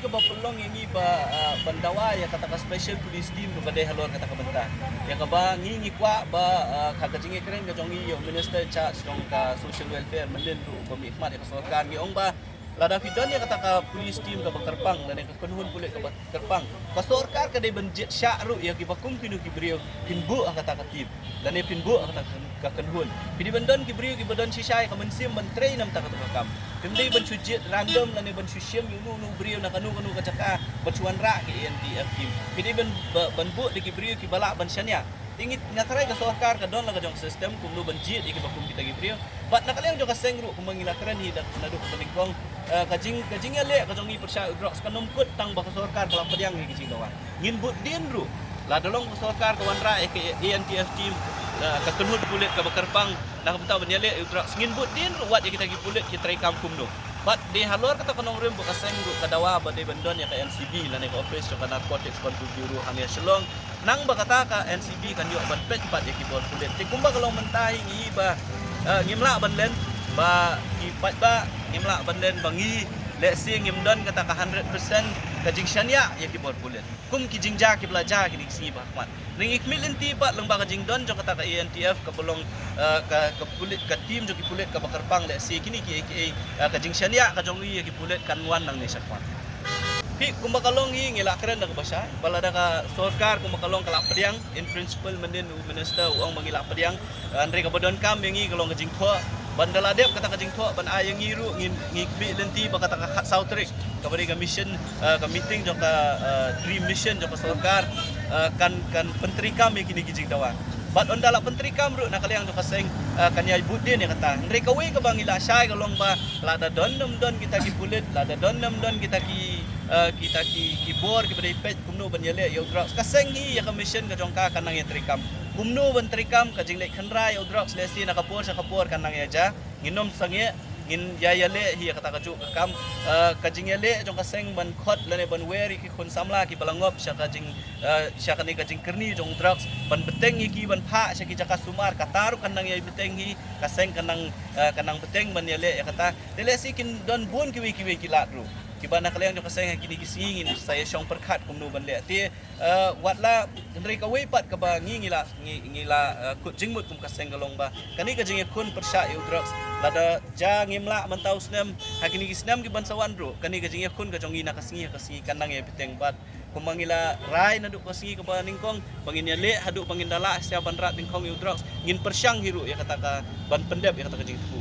ka ba pelong ini ba bandawa ya kata ka special police team do kadai halor kata ka benta ya ka ba ngi kwa ba kagajingi keren ka jongi yo minister charge jong ka social welfare menden do bami khmat ya ka sarkar ngi ong ba lada fidon ya kata ka police team ka Kerpang dan ka kunhun pulik ka Kerpang ka sarkar ka dai banjet sya'ru ya ki bakum kinu ki brio pinbu kata ka tim dan ya pinbu kata ka kunhun pidi bandon ki brio ki badon sisai ka mensim menteri nam ta ka kam Kemudian ban sujud random lan ban susyam yu nu brio na kanu kacaka ban suan ra ki NTF kim. Pidi ban bu di brio ki balak ban syania. Tingit ngatarai ka sarkar ka don la ka jong sistem kum nu ban jit iki bakum kita ki brio. Bat nakaliang jong ka sengru kum mangilakran hi dak nadu ka lingkong kajing ale ka jong i persya drox ka nomkut tang ba ka sarkar kala padiang ni ki lawan. Ngin but din ru. La dolong ka sarkar ka wan ra ki NTF kim ka kenut kulit ka Kerpang nak bentau banyale drox ngin but din wat ya kita ki kulit ki trai kampung do. But di halor kata kanong rim buka sengru kadawa ba de bandon ya ka NCB lan ka office ka narcotics control bureau hang ya selong nang ba kata ka NCB kan yo ban pet pat ya ki bor kulit ti kumba kalau mentahi ngi ba ngimla ban len ba ki pat ba ngimla ban len bangi let's say ngimdon kata ka 100% ka jingshania ya ki bor kulit kum ki jingja ki belajar ki diksi ba khmat ning ikmil inti ba leng ba ka jingdon jo kata ka ANTF ka bolong ka kulit ka tim jo ki kulit ka Kerpang let's say kini ki ka jingshania ka jongi ya ki kulit kan wan nang ni sakmat pi kumakalong hi ngila keren da kabasa balada ka sarkar kumakalong kala pediang in principle menden minister uang mangila pediang andre ka bodon kam yangi kalong ka jingtho bandala dep kata ka jingtho ban ayang ngiru ngikbi lenti ba kata ka southrik ka bari ka mission ka meeting jo ka dream mission jo ka sarkar kan penteri kami kini kijing dawa bat ondala penteri kam ru nakaliang jo ka seng kanyai budin ya kata andre ka we ka bangila syai kalong ba lada don kita ki pulit lada don kita ki bor ki bari pet kumno banyale yo drox ka seng hi ya ka mission ka jongka kanang ya trikam kumno ban trikam ka jinglek khanra yo drox lesi na kapor sa kapor kanang ya ja nginom sange ngin yayale hi kata ka ju kam ka jingle jong ka seng ban khot lane ban weri ki khun samla ki balangop sya ka jing kerni jong drox ban beteng ki ban pha sya ki jaka sumar kataru kanang ya beteng hi ka seng kanang beteng ban yale ya kata lesi kin don bun ki ki lat ru kibana kalian jo kaseng kini kisingin saya syong perkat kumno ban le ti watla ndri ka we pat ka ba ngila kut jingmut kum kaseng galong ba kani ka jing kun persya eu drugs lada ja ngimla mentau snem hakini kisnem ki bansawan bro kani ka jing kun ka jongi na kasingi kanang ya piteng bat kumangila rai na du kasingi ka ba ningkong bangin ya le hadu bangin dala sia ban rat ningkong eu drugs ngin persyang hiru ya kata ka ban pendep ya kata ka jing tu